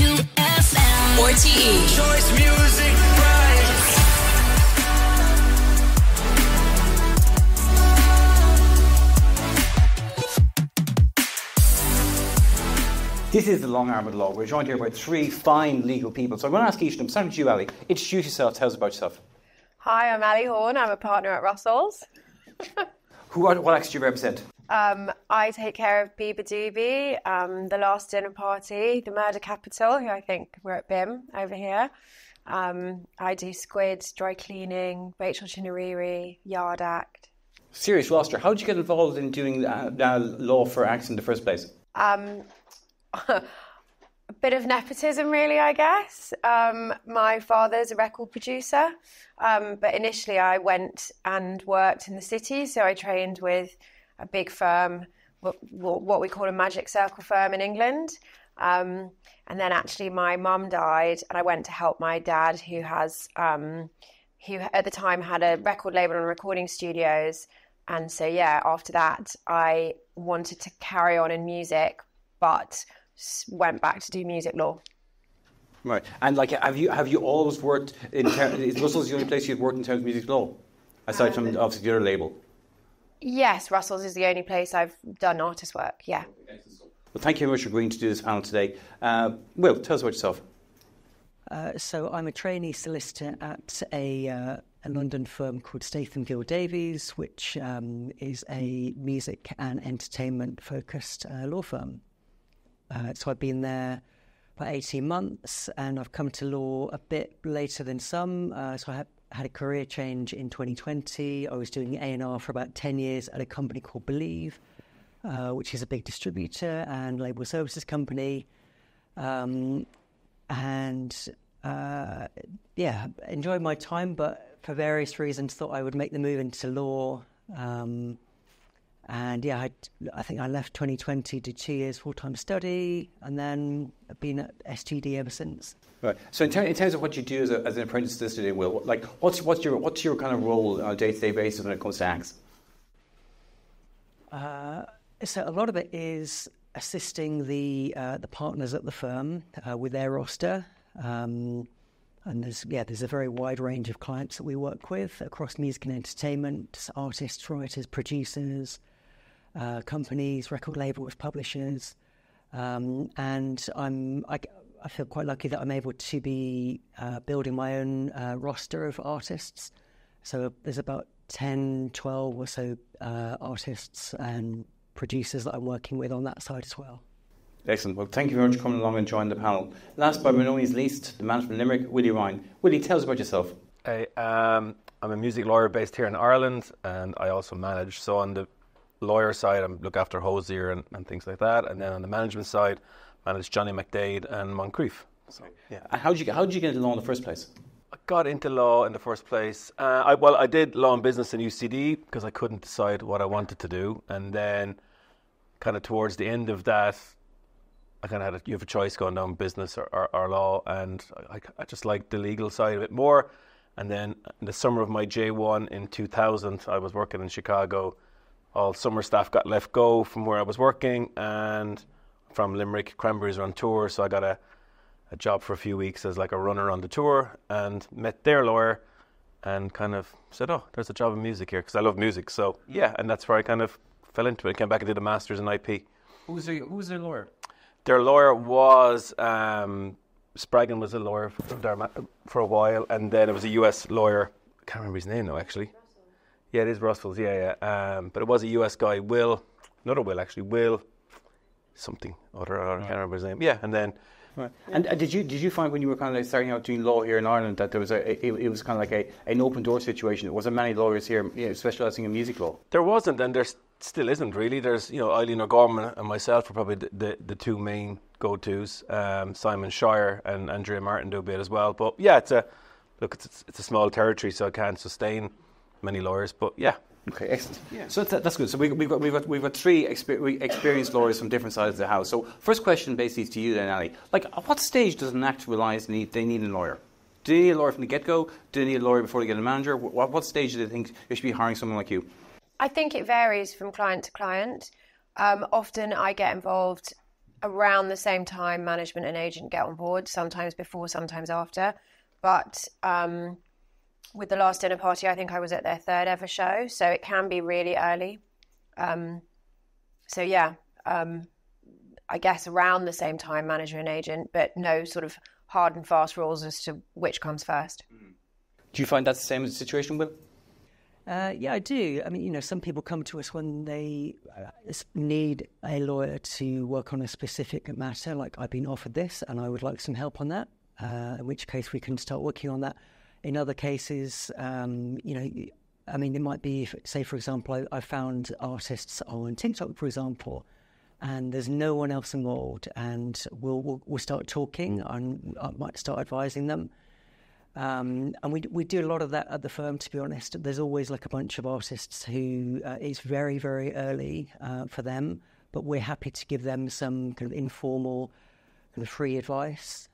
2FM. RTE. Choice Music Prize. This is the long arm of the law. We're joined here by three fine legal people. So I'm going to ask each of them, starting with you, Ali. Introduce yourself, tell us about yourself. Hi, I'm Ali Horn. I'm a partner at Russell's. What acts do you represent? I take care of Biba Doobie, The Last Dinner Party, The Murder Capital, who I think we're at BIM over here. I do Squid, Dry Cleaning, Rachel Chinariri, Yard Act. Serious roster. How did you get involved in doing law for acts in the first place? A bit of nepotism, really, I guess. My father's a record producer, but initially I went and worked in the city, so I trained with a big firm, what we call a magic circle firm in England. And then actually my mum died, and I went to help my dad, who at the time had a record label and recording studios. And so, yeah, after that, I wanted to carry on in music, but went back to do music law. Right. And have you always worked in is Russell's the only place you've worked in terms of music law, aside from obviously the other label? Yes, Russell's is the only place I've done artist work. Yeah. Well, thank you very much for agreeing to do this panel today. Will, tell us about yourself. So I'm a trainee solicitor at a London firm called Statham, Gill, Davies, which is a music and entertainment focused law firm. So I've been there for 18 months, and I've come to law a bit later than some. So I had a career change in 2020. I was doing A&R for about 10 years at a company called Believe, which is a big distributor and label services company. Enjoyed my time, but for various reasons thought I would make the move into law. I think I left 2020, did 2 years full-time study, and then I've been at STD ever since. Right. So in terms of what you do as an apprentice solicitor, Will, what's your kind of role on a day-to-day basis when it comes to acts? So a lot of it is assisting the partners at the firm with their roster. And there's a very wide range of clients that we work with across music and entertainment, artists, writers, producers, companies, record labels, publishers, and I feel quite lucky that I'm able to be building my own roster of artists. So there's about 10, 12 or so artists and producers that I'm working with on that side as well. Excellent. Well, thank you very much for coming along and joining the panel. Last but by no means least, the man from Limerick, Willie Ryan. Willie, tell us about yourself. Hey, I'm a music lawyer based here in Ireland, and I also manage. So on the lawyer side, I look after Hosier and things like that, and then on the management side, manage Johnny McDade and Moncrief. So yeah. And how did you get into law in the first place? I got into law in the first place. I did law and business in UCD because I couldn't decide what I wanted to do, and then kind of towards the end of that, I kind of you have a choice going down business or law, and I just liked the legal side of it more. And then in the summer of my J1 in 2000, I was working in Chicago. All summer staff got let go from where I was working, and from Limerick, Cranberries were on tour, so I got a job for a few weeks as like a runner on the tour, and met their lawyer and kind of said, oh, there's a job in music here, because I love music. So yeah, and that's where I kind of fell into it. Came back and did a master's in IP. Who was their lawyer? Their lawyer was Spraggan was a lawyer for a while, and then it was a US lawyer. I can't remember his name now, actually. Russell. Yeah, it is Russell's. Yeah. But it was a US guy, Will something other. I can't remember his name. Yeah, and then. Right. And did you find when you were kind of starting out doing law here in Ireland that there was it was kind of like an open door situation? There wasn't many lawyers here, specialising in music law. There wasn't, and there still isn't really. There's Eileen O'Gorman and myself are probably the two main go-tos. Simon Shire and Andrea Martin do a bit as well. But yeah, it's a small territory, so it can't sustain many lawyers. But yeah. Okay, excellent. Yeah. So that's good. So we've got three experienced lawyers from different sides of the house. So first question basically is to you then, Ali. Like, at what stage does an actor realise they need a lawyer? Do they need a lawyer from the get-go? Do they need a lawyer before they get a manager? What stage do they think they should be hiring someone like you? I think it varies from client to client. Often I get involved around the same time management and agent get on board, sometimes before, sometimes after. But with the last dinner party, I think I was at their third ever show, so it can be really early. I guess around the same time, manager and agent, but no sort of hard and fast rules as to which comes first. Do you find that's the same as the situation, Will? Yeah, I do. I mean, some people come to us when they need a lawyer to work on a specific matter, like I've been offered this and I would like some help on that, in which case we can start working on that. In other cases, it might be, say, for example, I found artists on TikTok, for example, and there's no one else involved, and we'll start talking, and I might start advising them. And we do a lot of that at the firm, to be honest. There's always like a bunch of artists who it's very, very early for them, but we're happy to give them some kind of informal, kind of free advice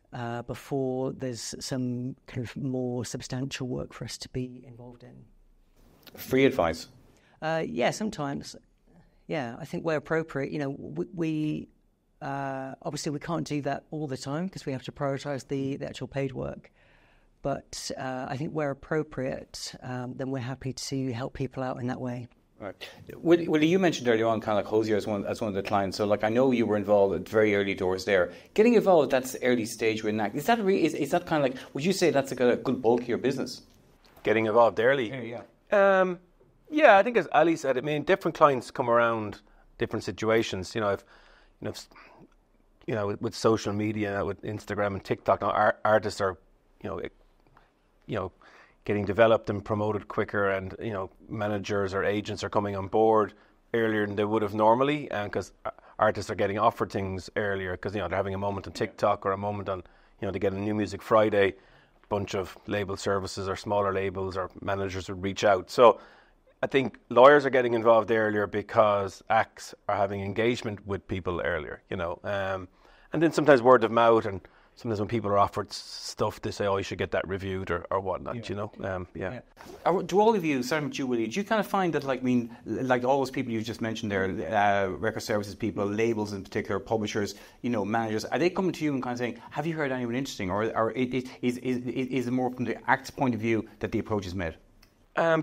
before there's some kind of more substantial work for us to be involved in. Free advice? Yeah, sometimes. Yeah, I think where appropriate, we obviously we can't do that all the time because we have to prioritise the actual paid work. But I think where appropriate, then we're happy to help people out in that way. Right. Willie, you mentioned earlier on kind of like Hosier as one of the clients. So, like, I know you were involved at very early doors there. Getting involved at that early stage with NAC, is that kind of like? Would you say that's a good bulk of your business? Getting involved early. Yeah. Yeah, I think as Ali said, I mean, different clients come around different situations. With social media, with Instagram and TikTok, now artists are, getting developed and promoted quicker, and managers or agents are coming on board earlier than they would have normally, and because artists are getting offered things earlier because they're having a moment on TikTok or a moment on they get a New Music Friday, bunch of label services or smaller labels or managers would reach out. So I think lawyers are getting involved earlier because acts are having engagement with people earlier, and then sometimes word of mouth, and sometimes when people are offered stuff, they say, "Oh, you should get that reviewed" or whatnot, Yeah. Do all of you, starting with you, Willie, do you kind of find that, like all those people you just mentioned there, record services people, labels in particular, publishers, managers, are they coming to you and kind of saying, "Have you heard anyone interesting?" Or is it more from the act's point of view that the approach is made?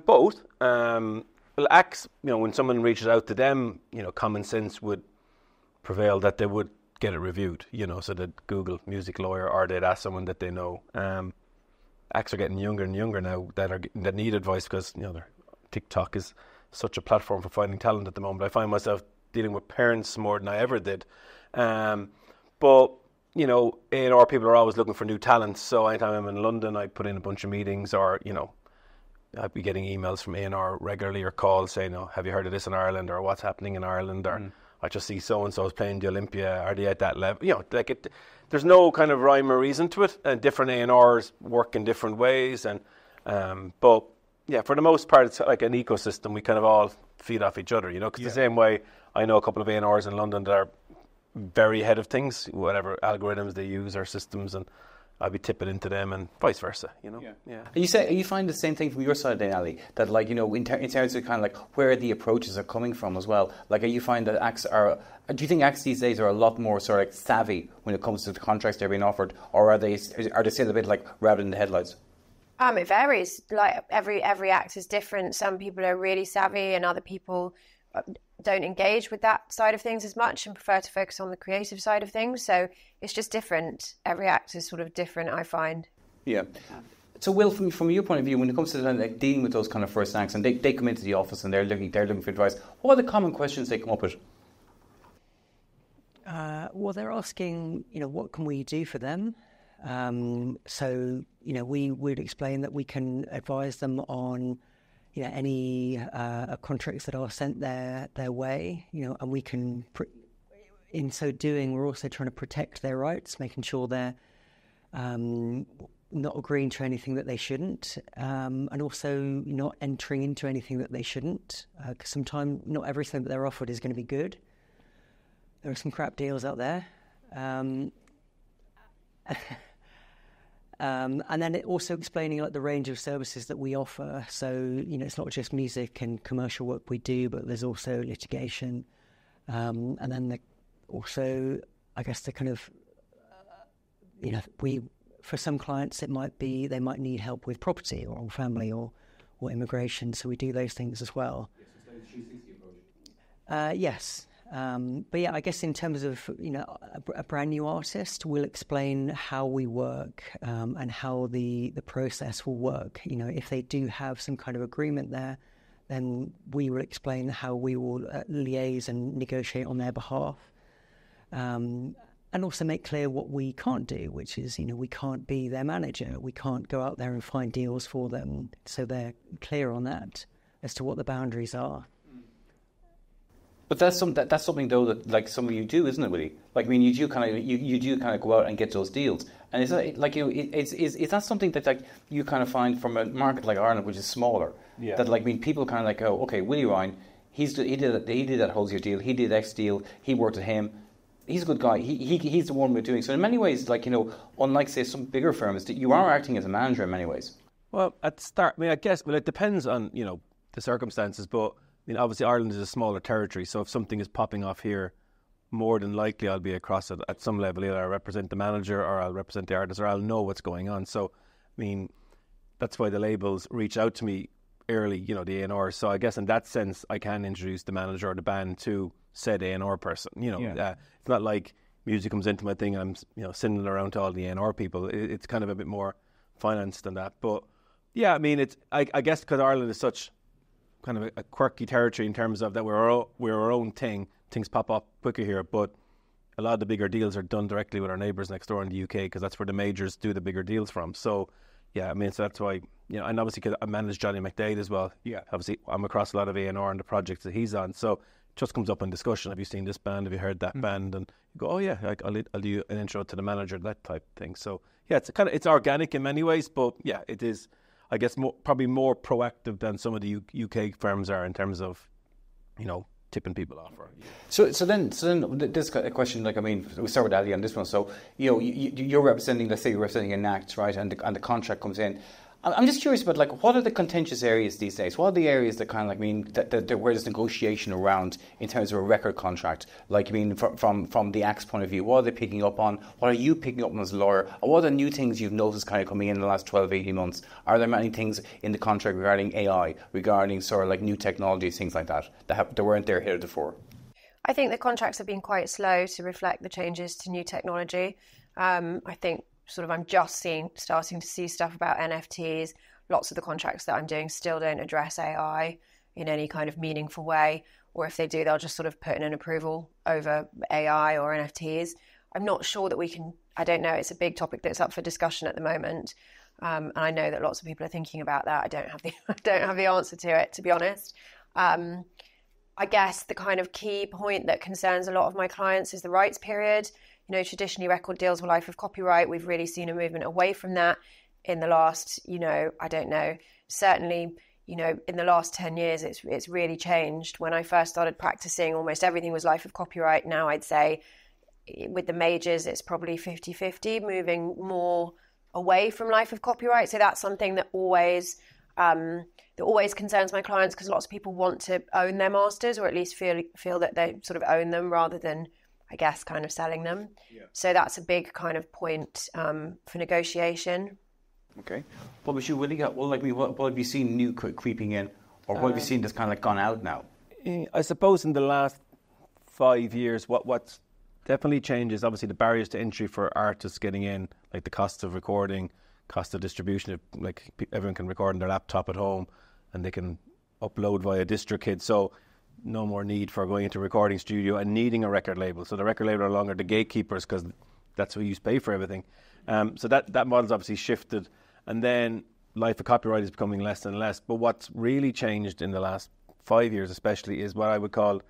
Both. Well, acts, when someone reaches out to them, common sense would prevail that they would get it reviewed, so that Google Music Lawyer, or they'd ask someone that they know. Acts are getting younger and younger now that need advice because, their TikTok is such a platform for finding talent at the moment. I find myself dealing with parents more than I ever did. But A&R people are always looking for new talents. So anytime I'm in London, I put in a bunch of meetings, or, I'd be getting emails from A&R regularly or calls saying, "Have you heard of this in Ireland?" or "What's happening in Ireland?" or "I just see so-and-so's playing the Olympia. Are they at that level?" There's no kind of rhyme or reason to it. And different A&Rs work in different ways. And but, yeah, for the most part, it's like an ecosystem. We kind of all feed off each other, because the same way I know a couple of A&Rs in London that are very ahead of things, whatever algorithms they use or systems, and I'll be tipping into them, and vice versa, Yeah. You find the same thing from your side then, Ali, that in terms of kind of like where the approaches are coming from as well. Like, you find that acts are? Do you think acts these days are a lot more sort of like savvy when it comes to the contracts they're being offered, or are they still a bit like rabbit in the headlights? It varies. Like every act is different. Some people are really savvy, and other people don't engage with that side of things as much and prefer to focus on the creative side of things. So it's just different. Every act is sort of different, I find. Yeah. So, Will, from your point of view, when it comes to dealing with those kind of first acts, and they come into the office and they're looking for advice, what are the common questions they come up with? Well, they're asking, what can we do for them? So, we would explain that we can advise them on any contracts that are sent their way, and we can, in so doing, we're also trying to protect their rights, making sure they're not agreeing to anything that they shouldn't, and also not entering into anything that they shouldn't, because sometimes not everything that they're offered is going to be good. There are some crap deals out there. And then also explaining the range of services that we offer. So, it's not just music and commercial work we do, but there's also litigation. And then also I guess the kind of, for some clients, it might be they might need help with property or family or immigration. So we do those things as well. Yes. But yeah, I guess in terms of, a brand new artist, we'll explain how we work and how the process will work. If they do have some kind of agreement there, then we will explain how we will liaise and negotiate on their behalf. And also make clear what we can't do, which is, we can't be their manager. We can't go out there and find deals for them. So they're clear on that as to what the boundaries are. But that's something though that like some of you do, isn't it, Willie? Like, I mean, you do kind of go out and get those deals, and is that like is that something that like you kind of find from a market like Ireland, which is smaller, that like, I mean, people kind of like, oh, okay, Willie Ryan, he did that Hosier deal, he did X deal, he worked with him, he's a good guy, he's the one we're doing. So in many ways, like, unlike say some bigger firms, that you are acting as a manager in many ways. Well, at the start, I mean, I guess, well, it depends on the circumstances, but. I mean, obviously Ireland is a smaller territory, so if something is popping off here, more than likely I'll be across it at some level. Either I'll represent the manager or I'll represent the artist or I'll know what's going on. So, I mean, that's why the labels reach out to me early, the A&R. So I guess in that sense, I can introduce the manager or the band to said A&R person. It's not like music comes into my thing and I'm, sending it around to all the A&R people. It's kind of a bit more financed than that. But yeah, I mean, I guess because Ireland is such kind of a quirky territory in terms of that we're our own thing. Things pop up quicker here, but a lot of the bigger deals are done directly with our neighbours next door in the UK because that's where the majors do the bigger deals from. So, yeah, I mean, so that's why, and obviously because I manage Johnny McDade as well. Yeah. Obviously, I'm across a lot of A&R and the projects that he's on. So, it just comes up in discussion. Have you seen this band? Have you heard that band? And you go, oh yeah, I'll do an intro to the manager, that type of thing. So, yeah, it's organic in many ways, but yeah, it is. I guess probably more proactive than some of the UK firms are in terms of, tipping people off. So then this question, like, I mean, we start with Ali on this one. So, you're representing, let's say you're representing an act, right, and the contract comes in. I'm just curious about, like, what are the contentious areas these days? What are the areas that kind of, like, I mean, that where there's negotiation around in terms of a record contract? Like, I mean, from the act's point of view, what are they picking up on? What are you picking up on as a lawyer? And what are the new things you've noticed kind of coming in the last 12, 18 months? Are there many things in the contract regarding AI, regarding sort of like new technologies, things like that weren't there heretofore? I think the contracts have been quite slow to reflect the changes to new technology. I think I'm just starting to see stuff about NFTs. Lots of the contracts that I'm doing still don't address AI in any kind of meaningful way, or if they do, they'll just sort of put in an approval over AI or NFTs. I'm not sure that we can. I don't know. It's a big topic that's up for discussion at the moment, and I know that lots of people are thinking about that. I don't have the answer to it, to be honest. I guess the kind of key point that concerns a lot of my clients is the rights period. Traditionally record deals were life of copyright. We've really seen a movement away from that in the last, certainly, in the last 10 years, it's really changed. When I first started practicing, almost everything was life of copyright. Now I'd say with the majors, it's probably 50-50, moving more away from life of copyright. So that's something that always concerns my clients, because lots of people want to own their masters, or at least feel that they sort of own them rather than, I guess, kind of selling them. Yeah. So that's a big kind of point for negotiation. Okay. What was you, Willie? What have you seen new creeping in, or what have you seen that's kind of like gone out now? I suppose in the last 5 years, what's definitely changed is obviously the barriers to entry for artists getting in, like the cost of recording, cost of distribution. Like everyone can record on their laptop at home, and they can upload via DistroKid. So no more need for going into a recording studio and needing a record label. So the record label are no longer the gatekeepers, because that's who you pay for everything. So that model's obviously shifted. And then life of copyright is becoming less and less. But what's really changed in the last 5 years especially is what I would call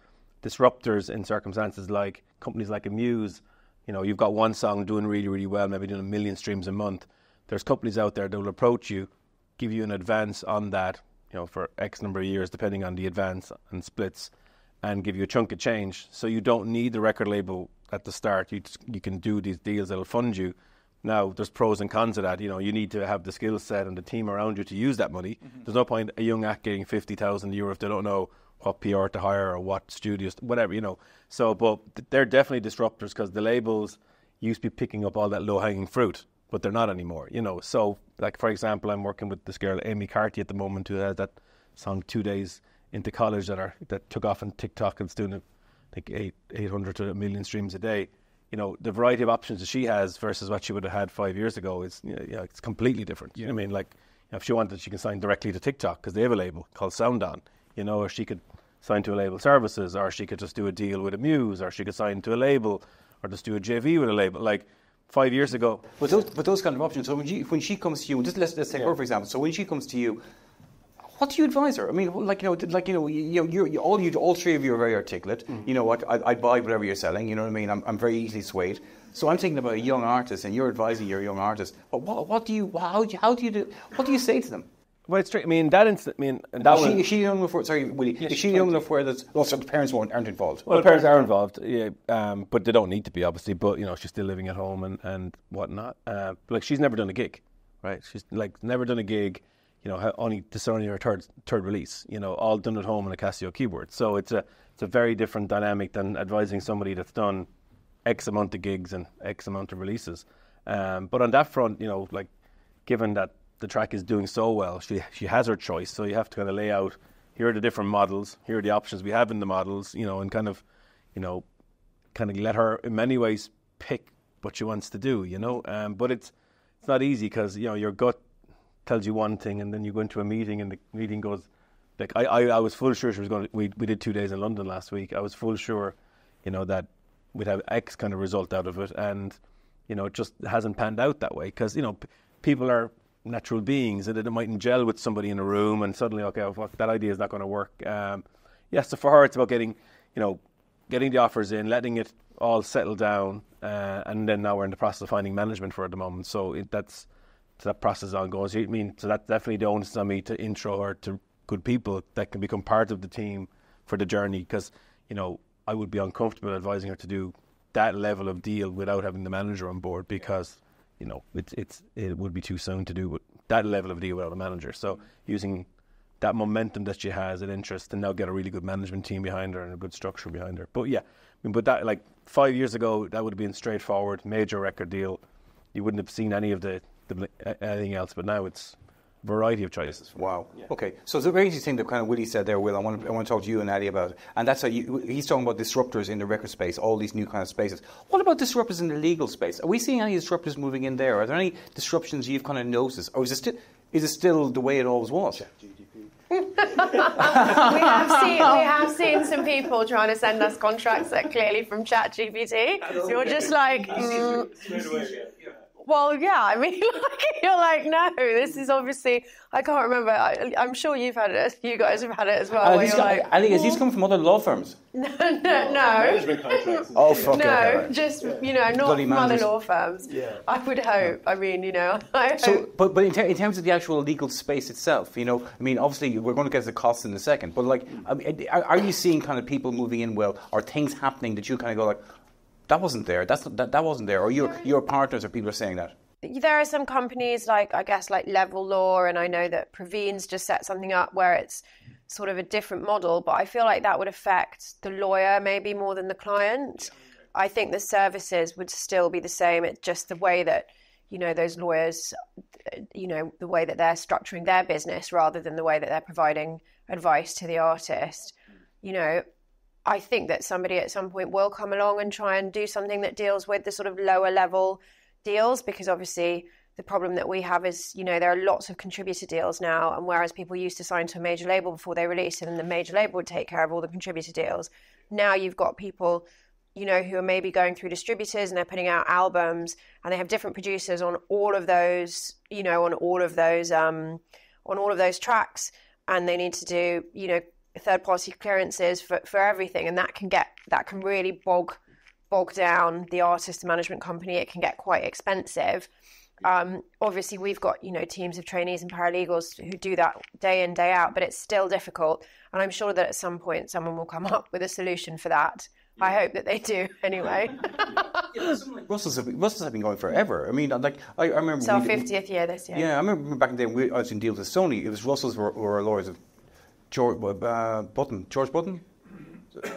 disruptors in circumstances like companies like Amuse. You've got one song doing really, really well, maybe doing 1 million streams a month. There's companies out there that will approach you, give you an advance on that, for X number of years, depending on the advance and splits, and give you a chunk of change. So you don't need the record label at the start. You can do these deals that'll fund you. Now, there's pros and cons of that. You need to have the skill set and the team around you to use that money. Mm-hmm. There's no point a young act getting €50,000 if they don't know what PR to hire or what studios, whatever, you know. So, but they're definitely disruptors because the labels used to be picking up all that low-hanging fruit, but they're not anymore, you know. So, like, for example, I'm working with this girl, Amy Carty, at the moment, who has that song 2 Days into College that took off on TikTok and it's doing, I think, 800 to 1 million streams a day. You know, the variety of options that she has versus what she would have had 5 years ago is, you know, it's completely different. You know what I mean? Like, if she wanted, she can sign directly to TikTok because they have a label called Sound On, you know, or she could sign to a label Services, or she could just do a deal with a Muse, or she could sign to a label, or just do a JV with a label. Like 5 years ago. But those kind of options. So when she comes to you, and just let's take her for example. So when she comes to you, what do you advise her? I mean, all three of you are very articulate. You know what? I buy whatever you're selling. You know what I mean? I'm very easily swayed. So I'm thinking about a young artist, and you're advising your young artist. But what do you say to them? Well, it's true. I mean, that instant. I mean, and that is she young enough? Willie. Is she young enough where also the parents aren't involved? Well, the parents are involved, yeah, but they don't need to be, obviously. But you know, she's still living at home and whatnot. Like, she's never done a gig, right? She's like never done a gig. You know, this is only her third release. You know, all done at home on a Casio keyboard. So it's a very different dynamic than advising somebody that's done X amount of gigs and X amount of releases. But on that front, you know, like, given that the track is doing so well, she has her choice. So you have to kind of lay out, here are the different models, here are the options we have in the models, you know, and kind of let her in many ways pick what she wants to do, you know. But it's not easy because, you know, your gut tells you one thing, and then you go into a meeting, and the meeting goes, like, I was full sure she was going to, we did 2 days in London last week. I was full sure, you know, that we'd have X kind of result out of it, and, you know, it just hasn't panned out that way because, you know, people are natural beings, and it mightn't gel with somebody in a room, and suddenly, okay, well, that idea is not going to work. So for her, it's about getting the offers in, letting it all settle down, and then now we're in the process of finding management for it at the moment. So that process is ongoing. So that's definitely the onus on me to intro her to good people that can become part of the team for the journey, because, you know, I would be uncomfortable advising her to do that level of deal without having the manager on board, because, you know, it would be too soon to do that level of deal without a manager. So using that momentum that she has and interest, and now get a really good management team behind her and a good structure behind her. But yeah, I mean, but that, like 5 years ago, that would have been straightforward, major record deal. You wouldn't have seen any of anything else, but now it's a variety of choices. Wow. Yeah. Okay. So it's a very interesting thing that kind of Willie said there, Will. I want to talk to you and Ali about it. And that's he's talking about disruptors in the record space, all these new kind of spaces. What about disruptors in the legal space? Are we seeing any disruptors moving in there? Are there any disruptions you've kind of noticed? Or is it still the way it always was? we have seen some people trying to send us contracts that are clearly from ChatGPT. You're just like, well, yeah, I mean, you're like, no, this is obviously, I can't remember. I'm sure you've had it. You guys have had it as well. Ali, has these come from other law firms? No. Management contracts. Oh, fuck. No, okay. just, you know, not from other law firms. Yeah. I would hope. I mean, you know, So, but in terms of the actual legal space itself, you know, I mean, obviously we're going to get to the costs in a second, but like, I mean, are you seeing kind of people moving in well, or things happening that you kind of go like, that wasn't there, that wasn't there, or your partners or people are saying that? There are some companies like Level Law, and I know that Praveen's just set something up where it's sort of a different model, but I feel like that would affect the lawyer maybe more than the client. I think the services would still be the same. It's just the way that, you know, those lawyers, you know, the way that they're structuring their business rather than the way that they're providing advice to the artist. You know, I think that somebody at some point will come along and try and do something that deals with the sort of lower level deals, because obviously the problem that we have is, you know, there are lots of contributor deals now, and whereas people used to sign to a major label before they released, and then the major label would take care of all the contributor deals, now you've got people, you know, who are maybe going through distributors and they're putting out albums, and they have different producers on all of those, you know, on all of those tracks, and they need to do, you know, third party clearances for everything, and that can really bog down the artist and management company. It can get quite expensive. Obviously we've got, you know, teams of trainees and paralegals who do that day in, day out, but it's still difficult, and I'm sure that at some point someone will come up with a solution for that. I hope that they do anyway. Russell's have been going forever. I mean, like, I remember... It's our 50th year this year. Yeah, I remember back in the day when I was in deals with Sony, it was Russell's who were lawyers of George Button?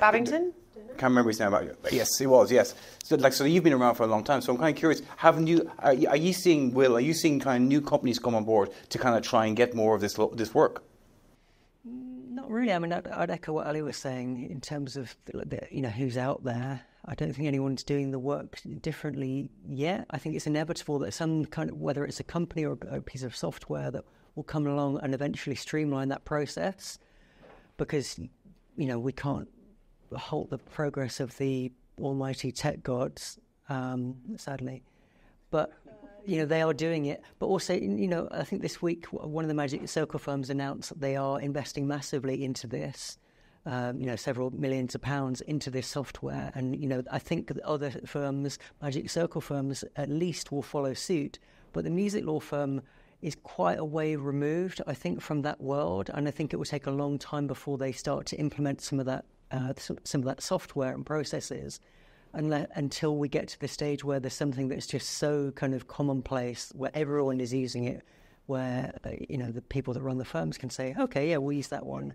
Babington? Can't remember his name. Yes, he was. Yes. So you've been around for a long time. So I'm kind of curious. Are you seeing, Will? Are you seeing kind of new companies come on board to kind of try and get more of this work? Not really. I mean, I'd echo what Ali was saying in terms of who's out there. I don't think anyone's doing the work differently yet. I think it's inevitable that some kind of, whether it's a company or a piece of software, that will come along and eventually streamline that process, because we can't halt the progress of the almighty tech gods, sadly. But they are doing it. But also, I think this week one of the Magic Circle firms announced that they are investing massively into this. Several millions of pounds into this software, and I think that other firms, Magic Circle firms at least, will follow suit. But the music law firm is quite a way removed, I think, from that world, and I think it will take a long time before they start to implement some of that software and processes, until we get to the stage where there's something that's just so kind of commonplace, where everyone is using it, where the people that run the firms can say, okay, yeah, we'll use that one.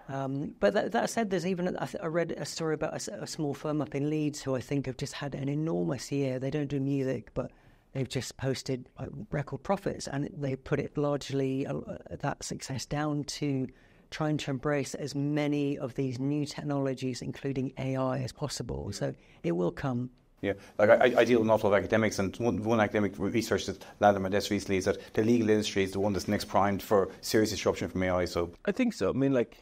But that said, there's even, I read a story about a small firm up in Leeds who I think have just had an enormous year. They don't do music, but they've just posted record profits, and they put it largely, that success, down to trying to embrace as many of these new technologies, including AI, as possible. So it will come. Yeah, I deal with an awful lot of academics, and one academic research that landed on my desk recently is that the legal industry is the one that's next primed for serious disruption from AI. So I think so. I mean, like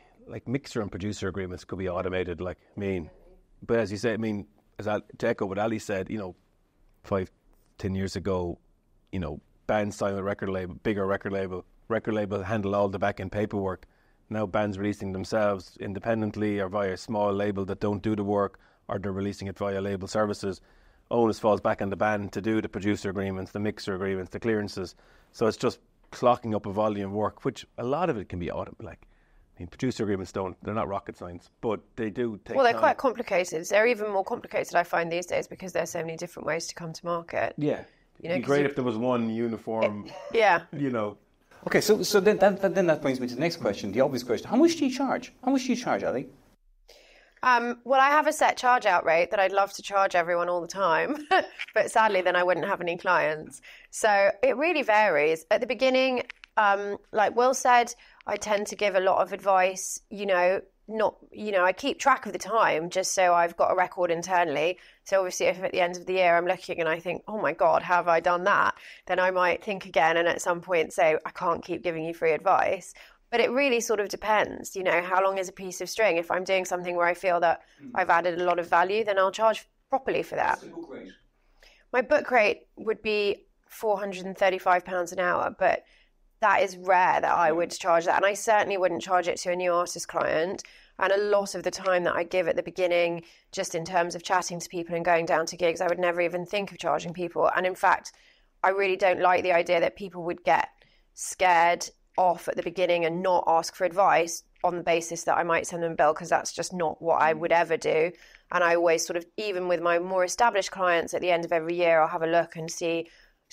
mixer and producer agreements could be automated. But as you say, to echo what Ali said, 5-10 years ago, bands signed with a record label, bigger record label handle all the back end paperwork. Now bands releasing themselves independently or via a small label that don't do the work, or they're releasing it via label services. Onus falls back on the band to do the producer agreements, the mixer agreements, the clearances. So it's just clocking up a volume of work, which a lot of it can be automated. Producer agreements they're not rocket science, but they do take they're time. quite complicated. They're even more complicated, I find, these days, because there's so many different ways to come to market. Yeah. It'd be great if there was one uniform, Yeah. Okay, so then that brings me to the next question, the obvious question. How much do you charge? How much do you charge, Ali? Well, I have a set charge-out rate that I'd love to charge everyone all the time, but sadly then I wouldn't have any clients. So it really varies. At the beginning, like Will said, I tend to give a lot of advice, I keep track of the time just so I've got a record internally. So obviously if at the end of the year I'm looking and I think, oh my God, have I done that? Then I might think again and at some point say, I can't keep giving you free advice. But it really sort of depends, how long is a piece of string? If I'm doing something where I feel that I've added a lot of value, then I'll charge properly for that. What's the book rate? My book rate would be £435 an hour, but that is rare that I would charge that. And I certainly wouldn't charge it to a new artist client. And a lot of the time that I give at the beginning, just in terms of chatting to people and going down to gigs, I would never even think of charging people. And in fact, I really don't like the idea that people would get scared off at the beginning and not ask for advice on the basis that I might send them a bill, because that's just not what I would ever do. And I always sort of, even with my more established clients, at the end of every year, I'll have a look and say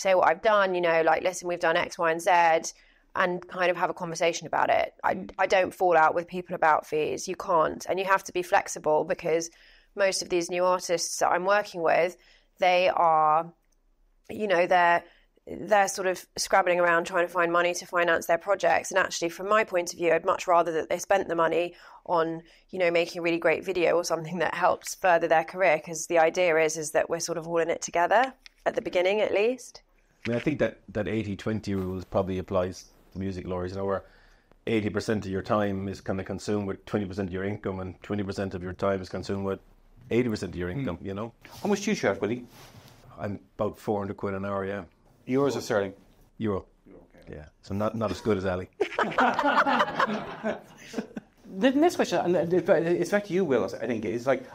what I've done, listen, we've done X, Y, and Z, and kind of have a conversation about it. I don't fall out with people about fees. You can't. And you have to be flexible, because most of these new artists that I'm working with, they are, they're sort of scrabbling around trying to find money to finance their projects. And actually, from my point of view, I'd much rather that they spent the money on, making a really great video or something that helps further their career, because the idea is that we're sort of all in it together, at the beginning at least. I think that 80-20 rule probably applies to music lawyers, where 80% of your time is kind of consumed with 20% of your income, and 20% of your time is consumed with 80% of your income, How much do you charge, Willie? I'm about 400 quid an hour, yeah. Euros or sterling? Euro. Okay. Yeah, so not as good as Ali. The next question, and it's back to you, Will. I think is like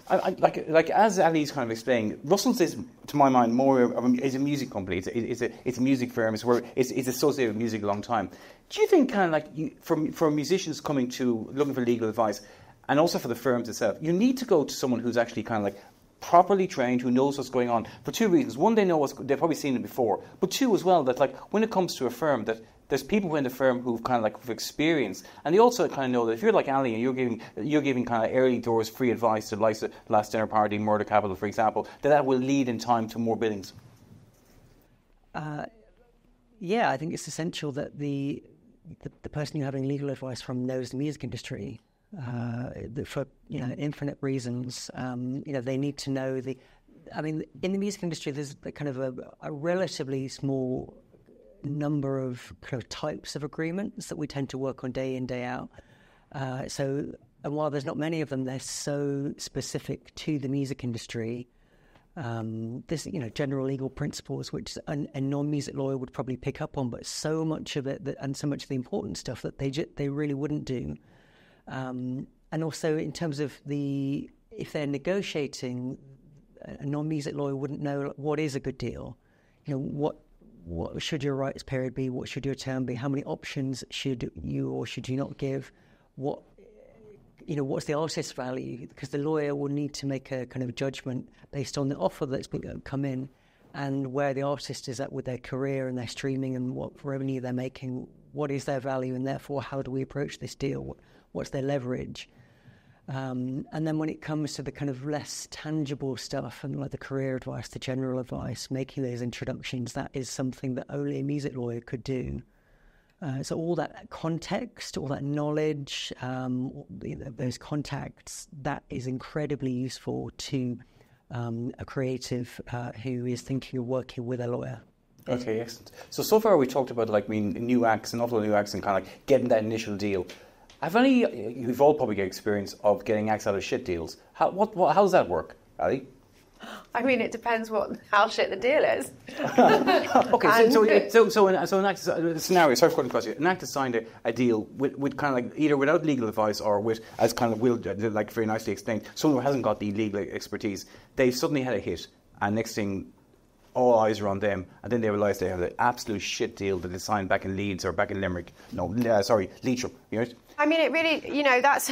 as Ali's kind of explained, Russell's is, to my mind, more of is a music company. It's a music firm. It's associated with music a long time. Do you think kind of for musicians coming to looking for legal advice, and also for the firms itself, you need to go to someone who's actually kind of properly trained, who knows what's going on, for two reasons. One, they've probably seen it before, but two as well, that when it comes to a firm, that there's people in the firm who've kind of like experience, and they also kind of know that if you're like Ali and you're giving kind of early doors free advice to the likes of Last Dinner Party, Murder Capital, for example, that will lead in time to more billings. Yeah, I think it's essential that the person you're having legal advice from knows the music industry for infinite reasons. They need to know in the music industry, there's kind of a relatively small number of kind of types of agreements that we tend to work on day in, day out. And while there's not many of them, they're so specific to the music industry. There's general legal principles which a non-music lawyer would probably pick up on, but so much of it and so much of the important stuff that they really wouldn't do. And also in terms of if they're negotiating, a non-music lawyer wouldn't know what is a good deal. What should your rights period be? What should your term be? How many options should you or should you not give? What's the artist's value? Because the lawyer will need to make a kind of judgment based on the offer that's come in and where the artist is at with their career and their streaming and what revenue they're making. What is their value, and therefore how do we approach this deal? What's their leverage? And then when it comes to the kind of less tangible stuff and like the career advice, the general advice, making those introductions, that is something that only a music lawyer could do. So all that context, all that knowledge, those contacts, that is incredibly useful to a creative who is thinking of working with a lawyer. Okay, excellent. So far we talked about new acts and awful new acts and kind of like getting that initial deal. You've all probably got experience of getting acts out of shit deals. How does that work, Ali? I mean, it depends how shit the deal is. Okay, so an act scenario. Sorry for cutting across you. An actor signed a deal with kind of like either without legal advice or with, as kind of Will like very nicely explained, someone who hasn't got the legal expertise. They've suddenly had a hit, and next thing, all eyes are on them, and then they realise they have the absolute shit deal that they signed back in Leeds or back in Limerick. Leitrim. You know? I mean, it really, that's,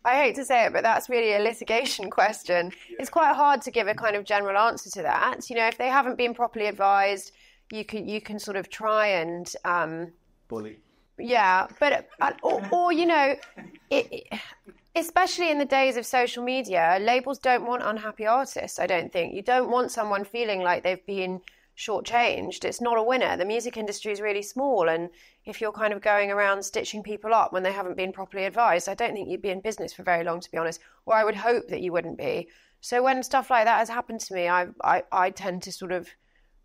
I hate to say it, but that's really a litigation question. Yeah. It's quite hard to give a kind of general answer to that. If they haven't been properly advised, you can sort of try and... bully. Yeah, but, especially in the days of social media, labels don't want unhappy artists, I don't think. You don't want someone feeling like they've been shortchanged. It's not a winner. The music industry is really small, and if you're kind of going around stitching people up when they haven't been properly advised, I don't think you'd be in business for very long, to be honest, or I would hope that you wouldn't be. So when stuff like that has happened to me, I tend to sort of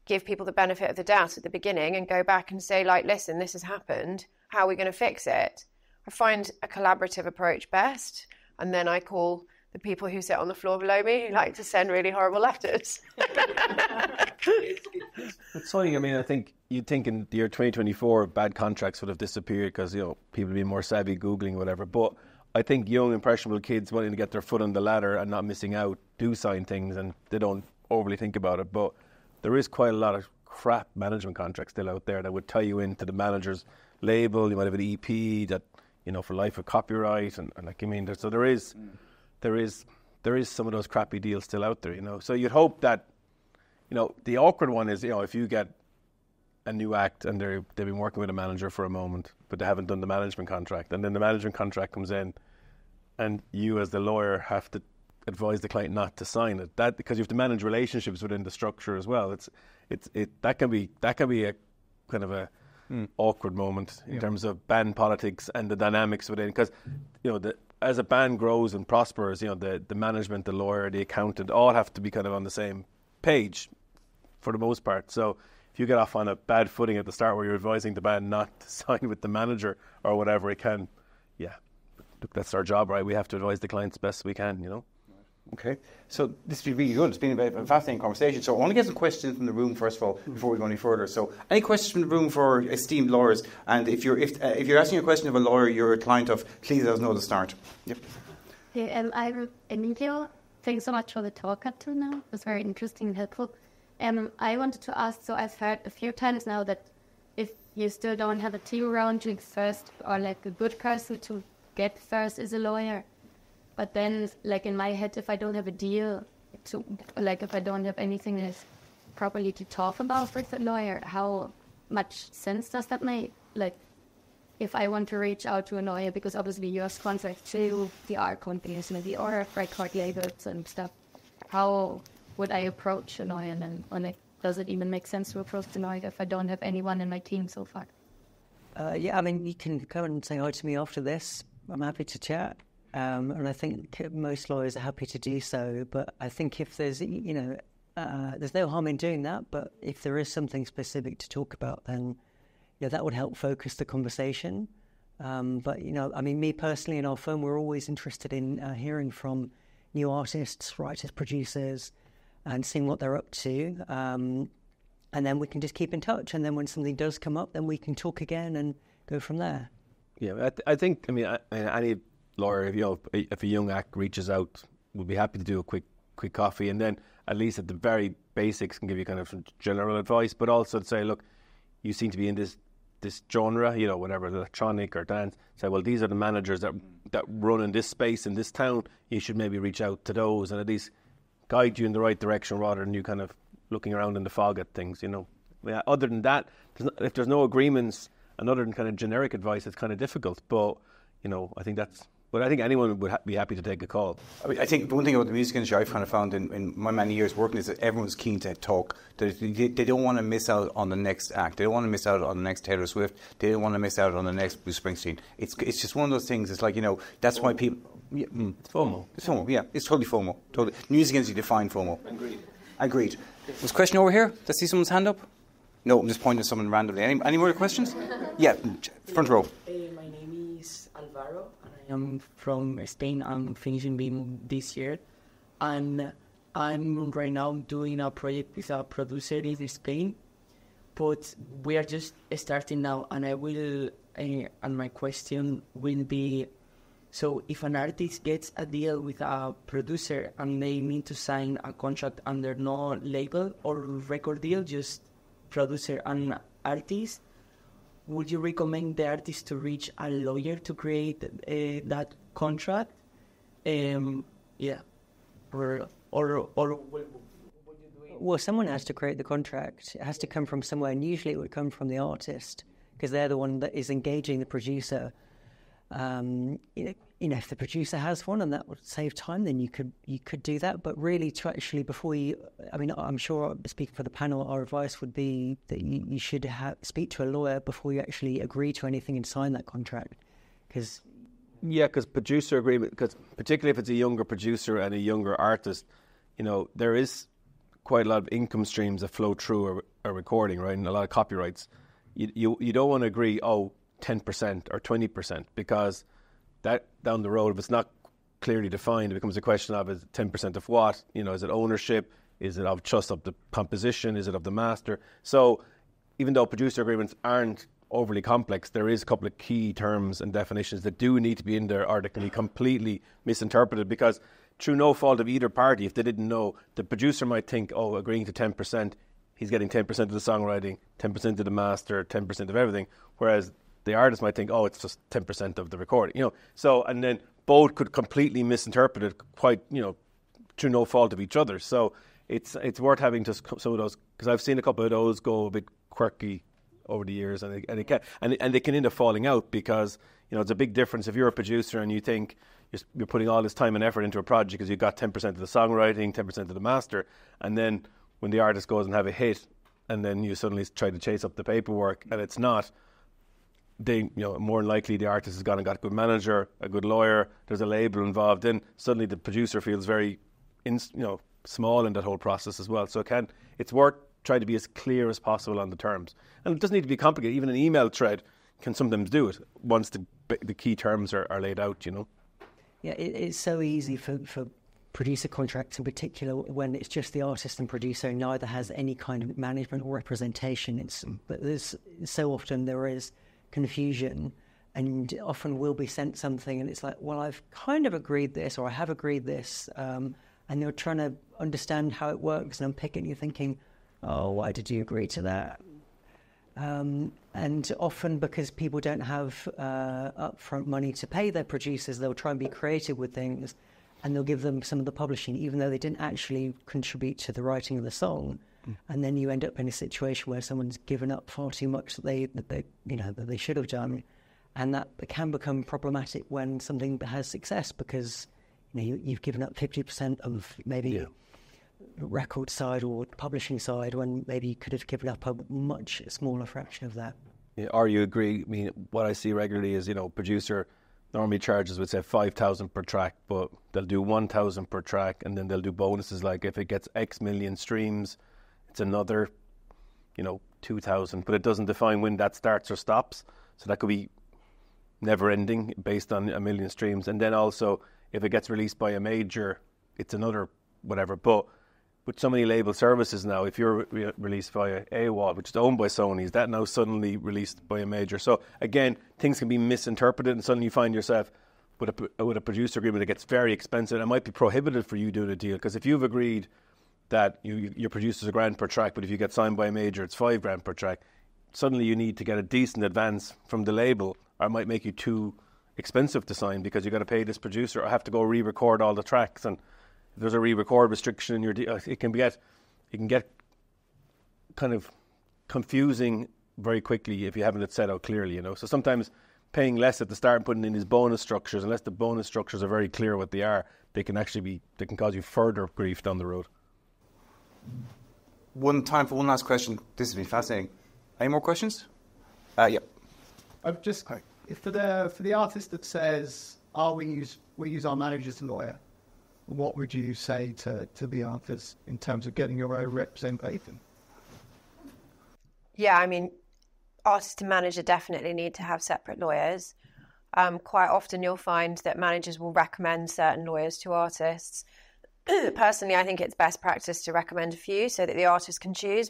give people the benefit of the doubt at the beginning and go back and say, like, listen, this has happened. How are we going to fix it? I find a collaborative approach best, and then I call the people who sit on the floor below me who like to send really horrible letters. It's funny. I mean, I think you'd think in the year 2024, bad contracts would have disappeared because people would be more savvy Googling or whatever. But I think young, impressionable kids wanting to get their foot on the ladder and not missing out do sign things, and they don't overly think about it. But there is quite a lot of crap management contracts still out there that would tie you into the manager's label. You might have an EP that, for life of copyright, and there is some of those crappy deals still out there, So you'd hope that, the awkward one is, if you get a new act and they've been working with a manager for a moment, but they haven't done the management contract, and then the management contract comes in, and you as the lawyer have to advise the client not to sign it. That, because you have to manage relationships within the structure as well. That can be a kind of a awkward moment in terms of band politics and the dynamics within, because as a band grows and prospers, the management, the lawyer, the accountant, all have to be kind of on the same page for the most part. So if you get off on a bad footing at the start where you're advising the band not to sign with the manager or whatever, it can, look, that's our job, right? We have to advise the clients best we can, Okay, so this has been really good. It's been a fascinating conversation. So I want to get some questions from the room first of all before we go any further. So any questions from the room for esteemed lawyers? And if you're asking a question of a lawyer you're a client of, please let us know to start. Yep. Yeah, I'm Emilio. Thanks so much for the talk up till now. It was very interesting and helpful. I wanted to ask, so I've heard a few times now that if you still don't have a team around you first, or like a good person to get first is a lawyer. But then, like in my head, if I don't have a deal, if I don't have anything that's properly to talk about with a lawyer, how much sense does that make? like, if I want to reach out to a lawyer, because obviously you're sponsored to the art companies, maybe, or record labels and stuff, how would I approach a lawyer then? Or like, does it even make sense to approach the lawyer if I don't have anyone in my team so far? Yeah, I mean, you can come and say hi to me after this. I'm happy to chat. And I think most lawyers are happy to do so. But I think if there's, there's no harm in doing that. But if there is something specific to talk about, then that would help focus the conversation. But, I mean, me personally in our firm, we're always interested in hearing from new artists, writers, producers, and seeing what they're up to. And then we can just keep in touch. And then when something does come up, then we can talk again and go from there. Yeah, I think, any lawyer, if a young act reaches out, we'll be happy to do a quick coffee. And then at least at the very basics can give you kind of some general advice, but also to say, look, you seem to be in this genre, whatever, electronic or dance. Say, well, these are the managers that run in this space in this town. You should maybe reach out to those and at least guide you in the right direction rather than you kind of looking around in the fog at things. Yeah, other than that, if there's no agreements and other than kind of generic advice, it's kind of difficult. But I think that's. But I think anyone would be happy to take a call. I think the one thing about the music industry I've kind of found in my many years working is that everyone's keen to talk. They don't want to miss out on the next act. They don't want to miss out on the next Taylor Swift. They don't want to miss out on the next Bruce Springsteen. It's just one of those things. It's like, that's why people... Yeah, it's FOMO. It's FOMO, yeah. It's totally FOMO. Totally. Music industry define FOMO. Agreed. There's a question over here. Does I see someone's hand up? No, I'm just pointing at someone randomly. Any more questions? Yeah, front row. My name is Alvaro. I'm from Spain. I'm finishing BIM this year, and I'm right now doing a project with a producer in Spain, but we are just starting now. And and my question will be: so if an artist gets a deal with a producer and they need to sign a contract under no label or record deal, just producer and artist, would you recommend the artist to reach a lawyer to create that contract? Yeah. Or what you doing? Well, someone has to create the contract. It has to come from somewhere, and usually it would come from the artist because they're the one that is engaging the producer. If the producer has one and that would save time, then you could do that. But really, to actually I'm sure speaking for the panel, our advice would be that you should speak to a lawyer before you actually agree to anything and sign that contract. Because producer agreement, because particularly if it's a younger producer and a younger artist, there is quite a lot of income streams that flow through a recording, right? And a lot of copyrights. You don't want to agree, 10% or 20%, because that down the road, if it's not clearly defined, it becomes a question of, is 10% of what? Is it ownership? Is it of just of the composition? Is it of the master? So even though producer agreements aren't overly complex, there is a couple of key terms and definitions that do need to be in there or that can be completely misinterpreted, because through no fault of either party, if they didn't know, the producer might think, agreeing to 10%, he's getting 10% of the songwriting, 10% of the master, 10% of everything, whereas the artist might think, it's just 10% of the recording, So, and then both could completely misinterpret it quite, through no fault of each other. So it's worth having just some of those, because I've seen a couple of those go a bit quirky over the years, and they can end up falling out because, it's a big difference if you're a producer and you think you're putting all this time and effort into a project because you've got 10% of the songwriting, 10% of the master, and then when the artist goes and have a hit, and then you suddenly try to chase up the paperwork, and it's not. More than likely the artist has gone and got a good manager, a good lawyer, there's a label involved, then suddenly the producer feels very small in that whole process as well. So it's worth trying to be as clear as possible on the terms. And it doesn't need to be complicated. Even an email thread can sometimes do it once the key terms are laid out, Yeah, it's so easy for producer contracts in particular when it's just the artist and producer and neither has any kind of management or representation. But so often there is confusion, and often we'll be sent something and it's like, well, I've kind of agreed this, or I have agreed this, and you're trying to understand how it works and unpick it, and you're thinking, why did you agree to that? And often because people don't have upfront money to pay their producers, they'll try and be creative with things, and they'll give them some of the publishing even though they didn't actually contribute to the writing of the song. and then you end up in a situation where someone's given up far too much that they should have done, and that can become problematic when something has success, because you've given up 50% of maybe record side or publishing side when maybe you could have given up a much smaller fraction of that. Yeah, or you agree? I mean, what I see regularly is, producer normally charges, would say 5,000 per track, but they'll do 1,000 per track, and then they'll do bonuses like if it gets X million streams, it's another, 2,000. But it doesn't define when that starts or stops, so that could be never ending based on a million streams. And then also, if it gets released by a major, it's another whatever. But with so many label services now, if you're released via AWOL, which is owned by Sony, is that now suddenly released by a major? So again, things can be misinterpreted, and suddenly you find yourself with a producer agreement that gets very expensive. It might be prohibitive for you doing a deal, because if you've agreed that your producer's $1,000 per track, but if you get signed by a major, it's $5,000 per track, suddenly you need to get a decent advance from the label, or it might make you too expensive to sign because you've got to pay this producer or have to go re-record all the tracks. And if there's a re-record restriction in your deal, it can get kind of confusing very quickly if you haven't it set out clearly, So sometimes paying less at the start and putting in these bonus structures, unless the bonus structures are very clear what they are, they can cause you further grief down the road. Time for one last question. This has been fascinating. Any more questions? Yep. I've just for the artist that says, we use our manager as a lawyer, what would you say to the artist in terms of getting your own representation? Yeah, I mean, artist and manager definitely need to have separate lawyers. Quite often you'll find that managers will recommend certain lawyers to artists. Personally, I think it's best practice to recommend a few so that the artist can choose,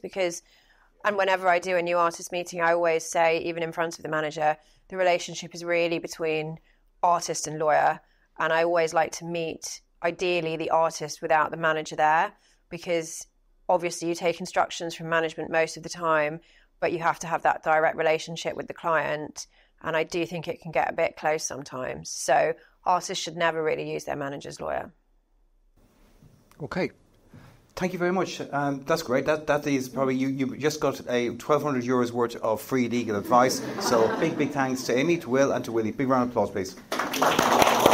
and whenever I do a new artist meeting, I always say, even in front of the manager, the relationship is really between artist and lawyer. And I always like to meet, ideally, the artist without the manager there, because obviously you take instructions from management most of the time, but you have to have that direct relationship with the client. And I do think it can get a bit close sometimes. So artists should never really use their manager's lawyer. Okay. Thank you very much. That's great. That is probably, you just got a 1,200 euros worth of free legal advice. So big thanks to Amy, to Will and to Willie. Big round of applause, please.